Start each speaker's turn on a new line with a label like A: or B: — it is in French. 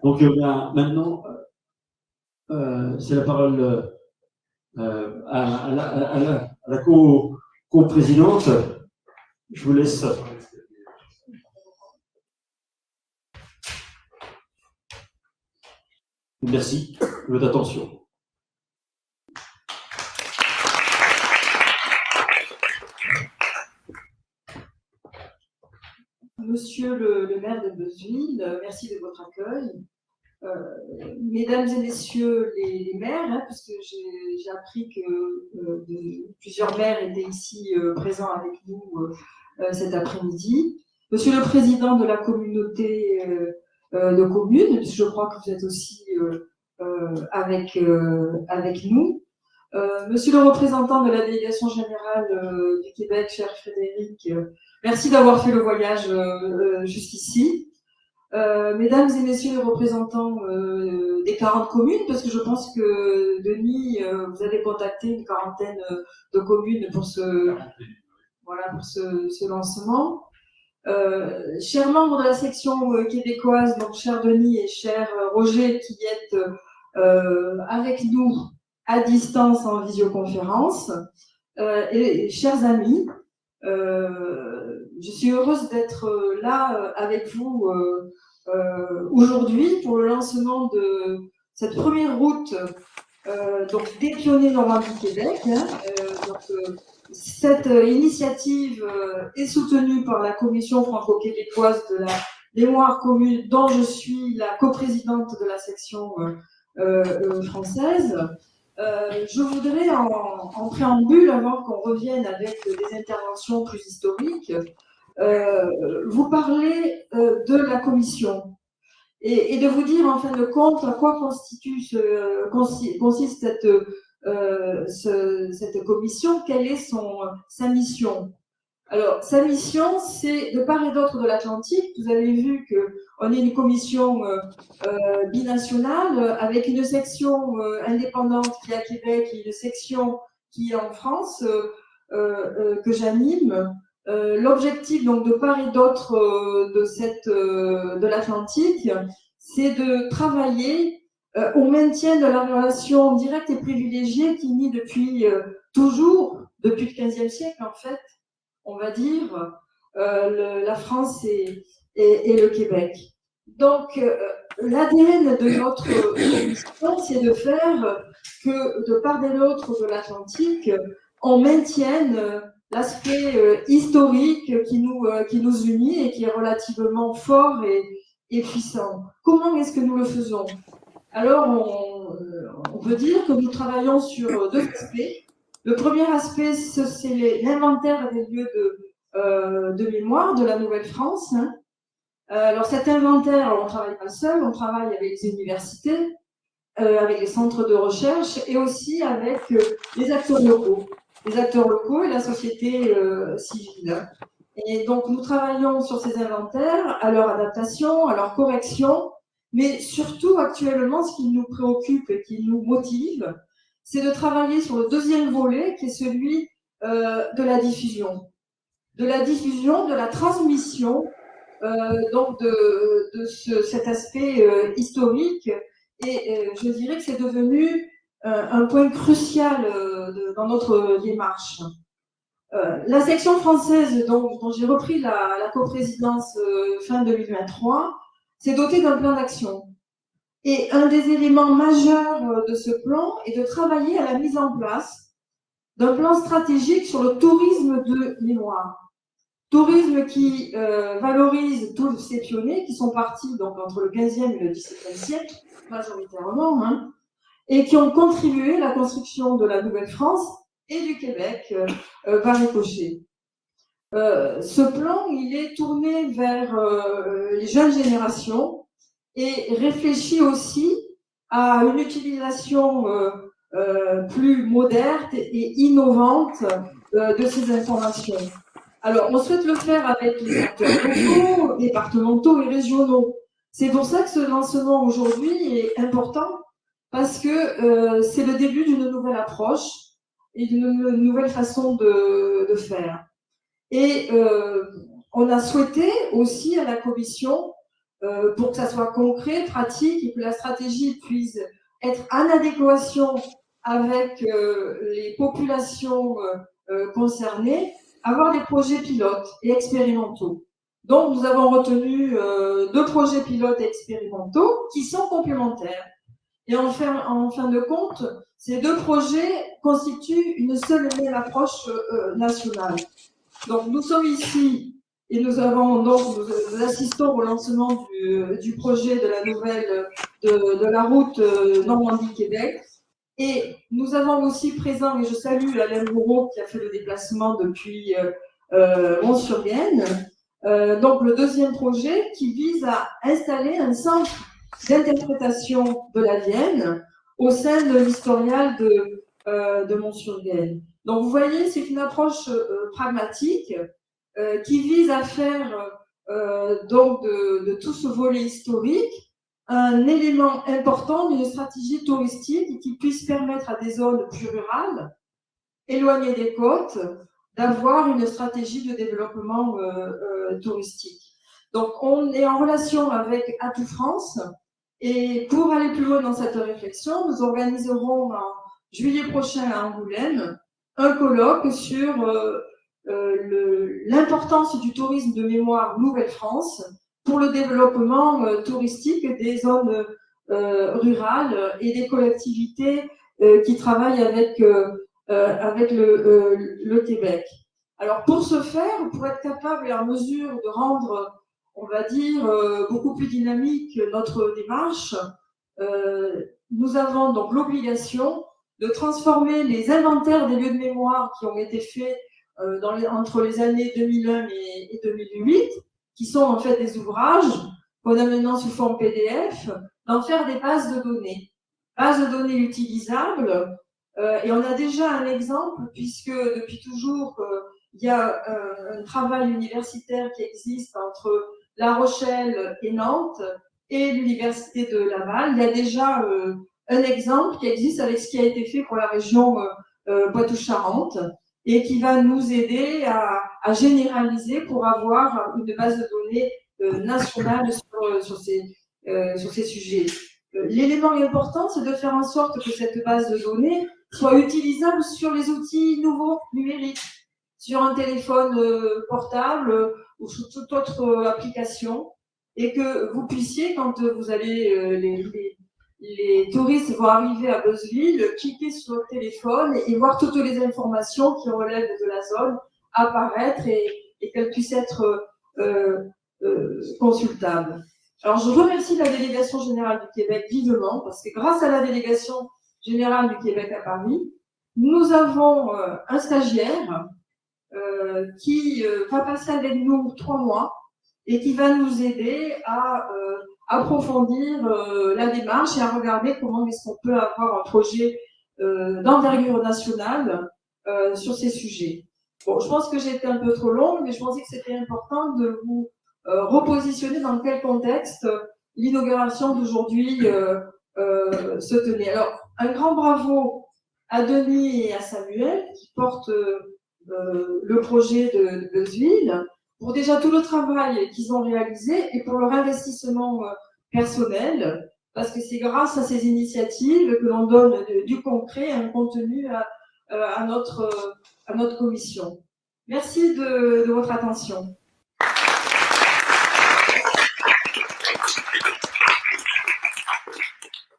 A: Donc maintenant, c'est la parole à la co-présidente. Je vous laisse. Merci de votre attention.
B: Monsieur le maire de Beuzeville, merci de votre accueil. Mesdames et messieurs les maires, puisque j'ai appris que plusieurs maires étaient ici présents avec nous cet après-midi. Monsieur le président de la communauté de communes, je crois que vous êtes aussi avec nous. Monsieur le représentant de la délégation générale du Québec, cher Frédéric, merci d'avoir fait le voyage jusqu'ici. Mesdames et messieurs les représentants des 40 communes, parce que je pense que Denis, vous avez contacté une quarantaine de communes pour ce lancement. Chers membres de la section québécoise, donc cher Denis et cher Roger, qui êtes avec nous à distance en visioconférence, et chers amis, je suis heureuse d'être là avec vous aujourd'hui pour le lancement de cette première route donc des pionniers Normandie-Québec. Cette initiative est soutenue par la Commission franco-québécoise de la mémoire commune, dont je suis la coprésidente de la section française. Je voudrais, en préambule, avant qu'on revienne avec des interventions plus historiques, vous parler de la commission et de vous dire, en fin de compte, à quoi consiste cette commission, quelle est sa mission. Alors, sa mission, c'est de part et d'autre de l'Atlantique. Vous avez vu qu'on est une commission binationale avec une section indépendante qui est à Québec et une section qui est en France que j'anime. L'objectif, donc, de part et d'autre de l'Atlantique, c'est de travailler au maintien de la relation directe et privilégiée qui nie depuis toujours, depuis le XVe siècle, en fait, on va dire, la France et le Québec. Donc, l'ADN de notre mission, c'est de faire que, de part et d'autre de l'Atlantique, on maintienne l'aspect historique qui nous unit et qui est relativement fort et puissant. Comment est-ce que nous le faisons? Alors, on peut dire que nous travaillons sur deux aspects. Le premier aspect, c'est l'inventaire des lieux de mémoire de la Nouvelle-France. Alors, cet inventaire, on ne travaille pas seul, on travaille avec les universités, avec les centres de recherche et aussi avec les acteurs locaux et la société civile. Et donc, nous travaillons sur ces inventaires, à leur adaptation, à leur correction, mais surtout, actuellement, ce qui nous préoccupe et qui nous motive, c'est de travailler sur le deuxième volet, qui est celui de la diffusion. De la transmission, donc de cet aspect historique. Et je dirais que c'est devenu un point crucial dans notre démarche. La section française dont j'ai repris la coprésidence fin 2023 s'est dotée d'un plan d'action. Et un des éléments majeurs de ce plan est de travailler à la mise en place d'un plan stratégique sur le tourisme de mémoire. Tourisme qui valorise tous ces pionniers qui sont partis donc entre le 15e et le 17e siècle, majoritairement, et qui ont contribué à la construction de la Nouvelle-France et du Québec par ricochet. Ce plan, il est tourné vers les jeunes générations et réfléchit aussi à une utilisation plus moderne et innovante de ces informations. Alors, on souhaite le faire avec les acteurs locaux, départementaux et régionaux. C'est pour ça que ce lancement aujourd'hui est important, parce que c'est le début d'une nouvelle approche et d'une nouvelle façon de faire. Et on a souhaité aussi à la commission pour que ça soit concret, pratique et que la stratégie puisse être en adéquation avec les populations concernées, avoir des projets pilotes et expérimentaux. Donc, nous avons retenu 2 projets pilotes expérimentaux qui sont complémentaires. Et en fin de compte, ces 2 projets constituent une seule et même approche nationale. Donc, nous sommes ici et nous assistons au lancement du projet de la nouvelle de la route Normandie-Québec. Et nous avons aussi présent, et je salue Alain Bourreau qui a fait le déplacement depuis Mont-sur-Vienne, donc le 2e projet qui vise à installer un centre d'interprétation de la Vienne au sein de l'historial de Mont-sur-Vienne. Donc vous voyez, c'est une approche pragmatique qui vise à faire donc de tout ce volet historique un élément important d'une stratégie touristique qui puisse permettre à des zones plus rurales, éloignées des côtes, d'avoir une stratégie de développement touristique. Donc, on est en relation avec Atout France et pour aller plus loin dans cette réflexion, nous organiserons en juillet prochain à Angoulême un colloque sur l'importance du tourisme de mémoire Nouvelle-France pour le développement touristique des zones rurales et des collectivités qui travaillent avec le Québec. Alors pour ce faire, pour être capable et en mesure de rendre, on va dire, beaucoup plus dynamique notre démarche, nous avons donc l'obligation de transformer les inventaires des lieux de mémoire qui ont été faits entre les années 2001 et 2008, qui sont en fait des ouvrages qu'on a maintenant sous forme PDF, d'en faire des bases de données. Bases de données utilisables, et on a déjà un exemple, puisque depuis toujours, il y a un travail universitaire qui existe entre La Rochelle et Nantes et l'Université de Laval. Il y a déjà un exemple qui existe avec ce qui a été fait pour la région Poitou-Charentes et qui va nous aider à généraliser pour avoir une base de données nationale sur ces sujets. L'élément important, c'est de faire en sorte que cette base de données soit utilisable sur les outils nouveaux numériques, sur un téléphone portable ou sur toute autre application, et que vous puissiez, quand vous allez, les touristes vont arriver à Beuzeville, cliquer sur votre téléphone et voir toutes les informations qui relèvent de la zone apparaître et qu'elles puissent être consultables. Alors, je remercie la délégation générale du Québec vivement, parce que grâce à la délégation générale du Québec à Paris, nous avons un stagiaire qui va passer avec nous 3 mois et qui va nous aider à approfondir la démarche et à regarder comment est-ce qu'on peut avoir un projet d'envergure nationale sur ces sujets. Bon, je pense que j'ai été un peu trop longue, mais je pensais que c'était important de vous repositionner dans quel contexte l'inauguration d'aujourd'hui se tenait. Alors, un grand bravo à Denis et à Samuel qui portent le projet de Beuzeville pour déjà tout le travail qu'ils ont réalisé et pour leur investissement personnel, parce que c'est grâce à ces initiatives que l'on donne du concret, un contenu à notre commission. Merci de votre attention.